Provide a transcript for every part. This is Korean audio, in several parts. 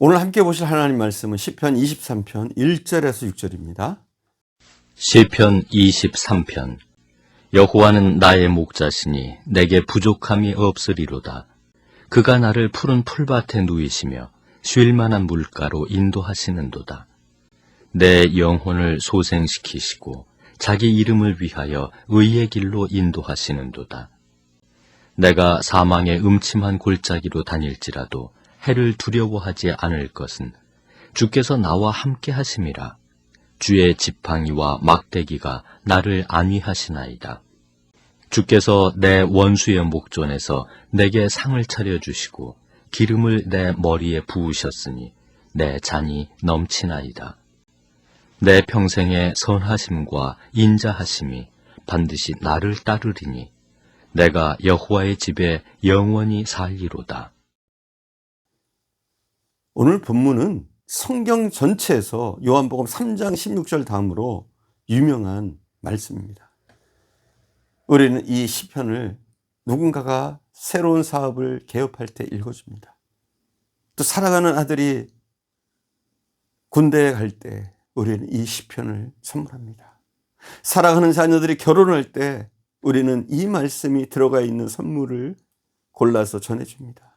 오늘 함께 보실 하나님 말씀은 시편 23편 1절에서 6절입니다. 시편 23편. 여호와는 나의 목자시니 내게 부족함이 없으리로다. 그가 나를 푸른 풀밭에 누이시며 쉴 만한 물가로 인도하시는도다. 내 영혼을 소생시키시고 자기 이름을 위하여 의의 길로 인도하시는도다. 내가 사망의 음침한 골짜기로 다닐지라도 해를 두려워하지 않을 것은 주께서 나와 함께 하심이라. 주의 지팡이와 막대기가 나를 안위하시나이다. 주께서 내 원수의 목전에서 내게 상을 차려주시고 기름을 내 머리에 부으셨으니 내 잔이 넘치나이다. 내 평생의 선하심과 인자하심이 반드시 나를 따르리니 내가 여호와의 집에 영원히 살리로다. 오늘 본문은 성경 전체에서 요한복음 3장 16절 다음으로 유명한 말씀입니다. 우리는 이 시편을 누군가가 새로운 사업을 개업할 때 읽어줍니다. 또 살아가는 아들이 군대에 갈 때 우리는 이 시편을 선물합니다. 살아가는 자녀들이 결혼할 때 우리는 이 말씀이 들어가 있는 선물을 골라서 전해줍니다.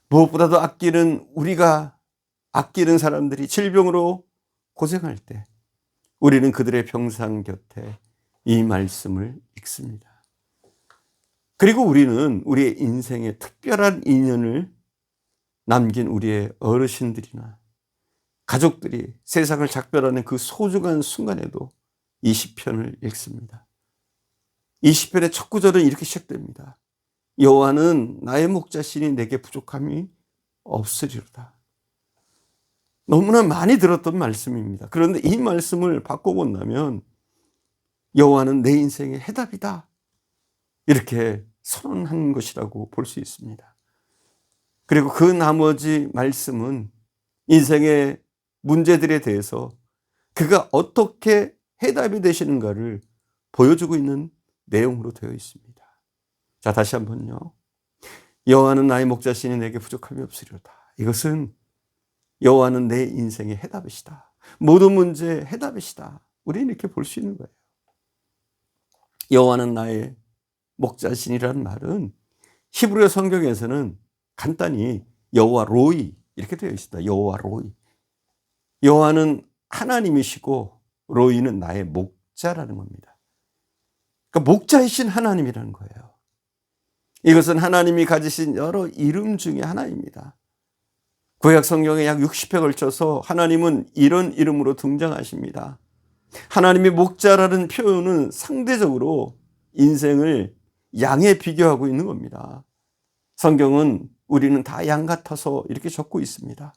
무엇보다도 우리가 아끼는 사람들이 질병으로 고생할 때 우리는 그들의 병상 곁에 이 말씀을 읽습니다. 그리고 우리는 우리의 인생에 특별한 인연을 남긴 우리의 어르신들이나 가족들이 세상을 작별하는 그 소중한 순간에도 이 시편을 읽습니다. 이 시편의 첫 구절은 이렇게 시작됩니다. 여호와는 나의 목자시니 내게 부족함이 없으리로다. 너무나 많이 들었던 말씀입니다. 그런데 이 말씀을 바꿔본다면 여호와는 내 인생의 해답이다, 이렇게 선언한 것이라고 볼 수 있습니다. 그리고 그 나머지 말씀은 인생의 문제들에 대해서 그가 어떻게 해답이 되시는가를 보여주고 있는 내용으로 되어 있습니다. 자, 다시 한번요. 여호와는 나의 목자시니 내게 부족함이 없으리로다. 이것은 여호와는 내 인생의 해답이시다. 모든 문제의 해답이시다. 우리는 이렇게 볼 수 있는 거예요. 여호와는 나의 목자시니라는 말은 히브리어 성경에서는 간단히 여호와 로이 이렇게 되어 있습니다. 여호와 로이. 여호와는 하나님이시고 로이는 나의 목자라는 겁니다. 그러니까 목자이신 하나님이라는 거예요. 이것은 하나님이 가지신 여러 이름 중에 하나입니다. 구약 성경에 약 60회 걸쳐서 하나님은 이런 이름으로 등장하십니다. 하나님이 목자라는 표현은 상대적으로 인생을 양에 비교하고 있는 겁니다. 성경은 우리는 다 양 같아서 이렇게 적고 있습니다.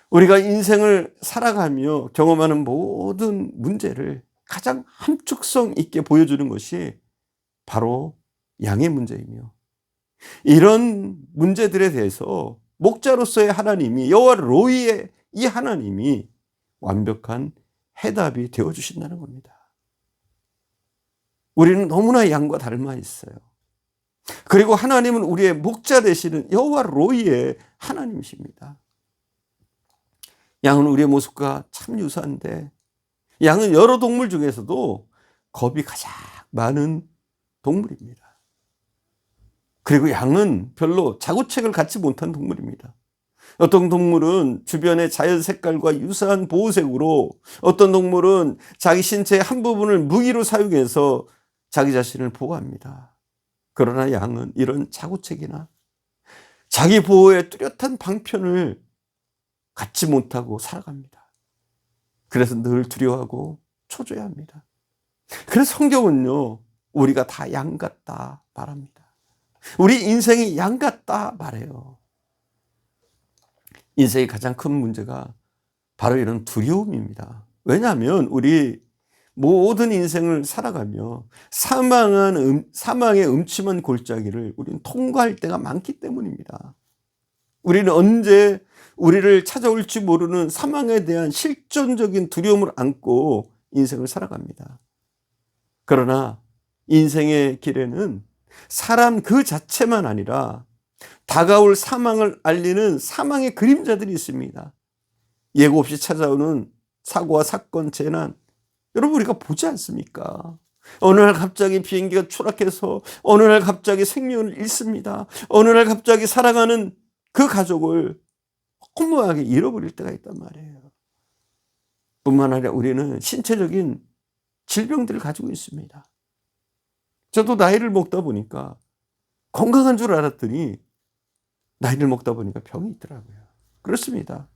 우리가 인생을 살아가며 경험하는 모든 문제를 가장 함축성 있게 보여주는 것이 바로 양의 문제이며, 이런 문제들에 대해서 목자로서의 하나님이, 여호와 로이의 이 하나님이 완벽한 해답이 되어주신다는 겁니다. 우리는 너무나 양과 닮아 있어요. 그리고 하나님은 우리의 목자 되시는 여호와 로이의 하나님이십니다. 양은 우리의 모습과 참 유사한데, 양은 여러 동물 중에서도 겁이 가장 많은 동물입니다. 그리고 양은 별로 자구책을 갖지 못한 동물입니다. 어떤 동물은 주변의 자연 색깔과 유사한 보호색으로, 어떤 동물은 자기 신체의 한 부분을 무기로 사용해서 자기 자신을 보호합니다. 그러나 양은 이런 자구책이나 자기 보호의 뚜렷한 방편을 갖지 못하고 살아갑니다. 그래서 늘 두려워하고 초조해야 합니다. 그래서 성경은요, 우리가 다 양 같다 말합니다. 우리 인생이 양 같다 말해요. 인생의 가장 큰 문제가 바로 이런 두려움입니다. 왜냐하면 우리 모든 인생을 살아가며 사망의 음침한 골짜기를 우리는 통과할 때가 많기 때문입니다. 우리는 언제 우리를 찾아올지 모르는 사망에 대한 실존적인 두려움을 안고 인생을 살아갑니다. 그러나 인생의 길에는 사람 그 자체만 아니라 다가올 사망을 알리는 사망의 그림자들이 있습니다. 예고 없이 찾아오는 사고와 사건, 재난, 여러분 우리가 보지 않습니까? 어느 날 갑자기 비행기가 추락해서 어느 날 갑자기 생명을 잃습니다. 어느 날 갑자기 사랑하는 그 가족을 허무하게 잃어버릴 때가 있단 말이에요. 뿐만 아니라 우리는 신체적인 질병들을 가지고 있습니다. 저도 나이를 먹다 보니까 건강한 줄 알았더니 나이를 먹다 보니까 병이 있더라고요. 그렇습니다.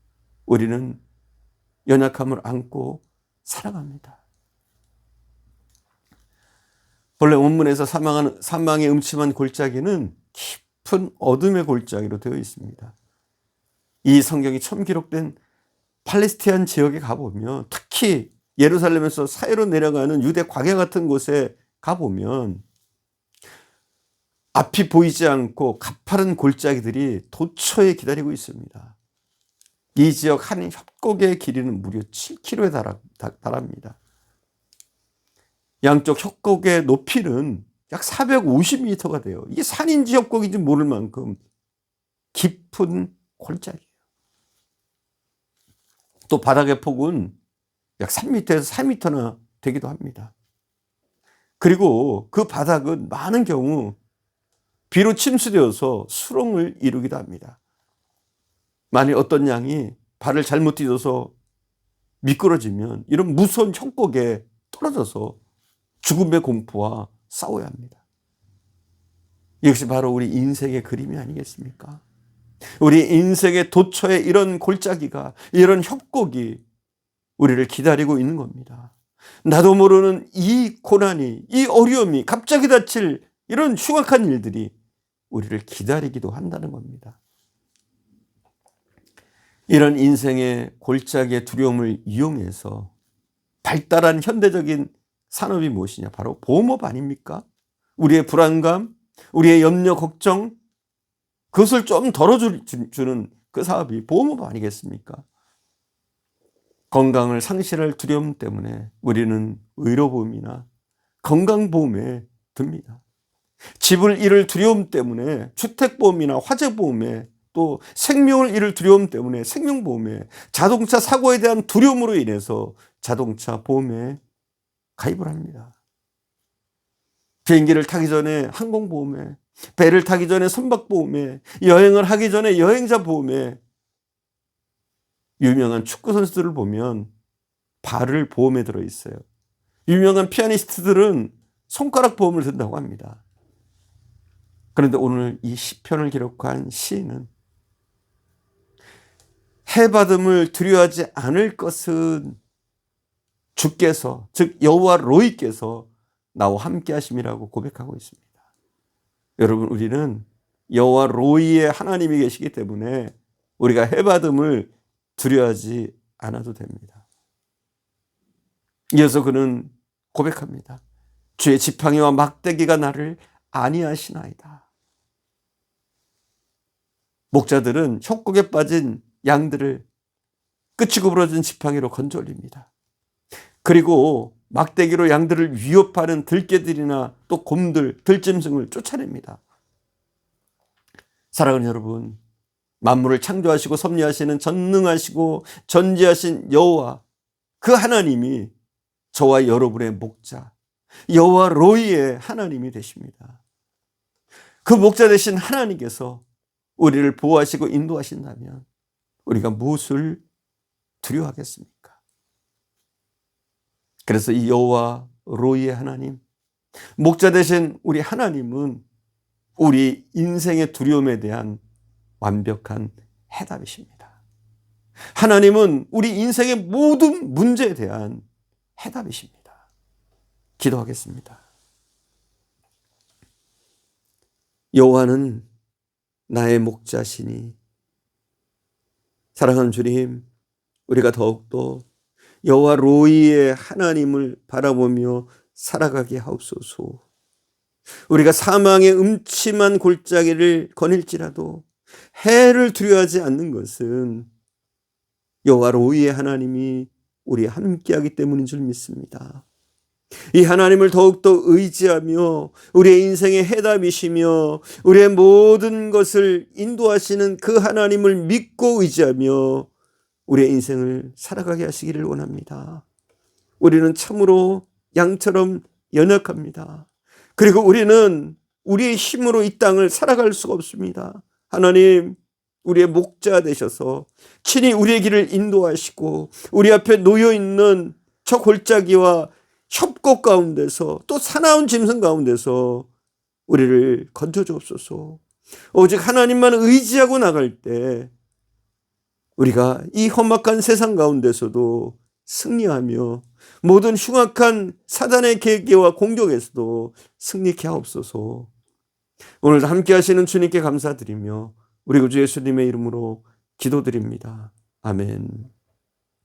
우리는 연약함을 안고 살아갑니다. 본래 원문에서 사망의 음침한 골짜기는 깊은 어둠의 골짜기로 되어 있습니다. 이 성경이 처음 기록된 팔레스티안 지역에 가보면, 특히 예루살렘에서 사해로 내려가는 유대 광야 같은 곳에 가보면 앞이 보이지 않고 가파른 골짜기들이 도처에 기다리고 있습니다. 이 지역 한 협곡의 길이는 무려 7km에 달합니다. 양쪽 협곡의 높이는 약 450m가 돼요. 이게 산인지 협곡인지 모를 만큼 깊은 골짜기예요. 또 바닥의 폭은 약 3m에서 4m나 되기도 합니다. 그리고 그 바닥은 많은 경우 비로 침수되어서 수렁을 이루기도 합니다. 만일 어떤 양이 발을 잘못 디뎌서 미끄러지면 이런 무서운 협곡에 떨어져서 죽음의 공포와 싸워야 합니다. 이것이 바로 우리 인생의 그림이 아니겠습니까? 우리 인생의 도처에 이런 골짜기가, 이런 협곡이 우리를 기다리고 있는 겁니다. 나도 모르는 이 고난이, 이 어려움이, 갑자기 닥칠 이런 흉악한 일들이 우리를 기다리기도 한다는 겁니다. 이런 인생의 골짜기의 두려움을 이용해서 발달한 현대적인 산업이 무엇이냐? 바로 보험업 아닙니까? 우리의 불안감, 우리의 염려, 걱정, 그것을 좀 덜어주는 그 사업이 보험업 아니겠습니까? 건강을 상실할 두려움 때문에 우리는 의료보험이나 건강보험에 듭니다. 집을 잃을 두려움 때문에 주택보험이나 화재보험에, 또 생명을 잃을 두려움 때문에 생명보험에, 자동차 사고에 대한 두려움으로 인해서 자동차 보험에 가입을 합니다. 비행기를 타기 전에 항공보험에, 배를 타기 전에 선박보험에, 여행을 하기 전에 여행자 보험에, 유명한 축구 선수들을 보면 발을 보험에 들어있어요. 유명한 피아니스트들은 손가락 보험을 든다고 합니다. 그런데 오늘 이 시편을 기록한 시인은 해받음을 두려워하지 않을 것은 주께서, 즉 여호와 로이께서 나와 함께 하심이라고 고백하고 있습니다. 여러분, 우리는 여호와 로이의 하나님이 계시기 때문에 우리가 해받음을 두려워하지 않아도 됩니다. 이어서 그는 고백합니다. 주의 지팡이와 막대기가 나를 안위하시나이다. 목자들은 협곡에 빠진 양들을 끝이 구부러진 지팡이로 건져 올립니다. 그리고 막대기로 양들을 위협하는 들개들이나 또 곰들, 들짐승을 쫓아냅니다. 사랑하는 여러분, 만물을 창조하시고 섭리하시는 전능하시고 전지하신 여호와, 그 하나님이 저와 여러분의 목자, 여호와 로이의 하나님이 되십니다. 그 목자 되신 하나님께서 우리를 보호하시고 인도하신다면 우리가 무엇을 두려워하겠습니까? 그래서 이 여호와 로이의 하나님, 목자 되신 우리 하나님은 우리 인생의 두려움에 대한 완벽한 해답이십니다. 하나님은 우리 인생의 모든 문제에 대한 해답이십니다. 기도하겠습니다. 여호와는 나의 목자시니, 사랑하는 주님, 우리가 더욱더 여호와 로이의 하나님을 바라보며 살아가게 하옵소서. 우리가 사망의 음침한 골짜기를 거닐지라도 해를 두려워하지 않는 것은 여호와 로이의 하나님이 우리와 함께하기 때문인 줄 믿습니다. 이 하나님을 더욱더 의지하며 우리의 인생의 해답이시며 우리의 모든 것을 인도하시는 그 하나님을 믿고 의지하며 우리의 인생을 살아가게 하시기를 원합니다. 우리는 참으로 양처럼 연약합니다. 그리고 우리는 우리의 힘으로 이 땅을 살아갈 수가 없습니다. 하나님, 우리의 목자 되셔서 친히 우리의 길을 인도하시고 우리 앞에 놓여있는 저 골짜기와 협곡 가운데서 또 사나운 짐승 가운데서 우리를 건져 주옵소서. 오직 하나님만 의지하고 나갈 때 우리가 이 험악한 세상 가운데서도 승리하며 모든 흉악한 사단의 계계와 공격에서도 승리케 하옵소서. 오늘도 함께 하시는 주님께 감사드리며 우리 구주 예수님의 이름으로 기도드립니다. 아멘.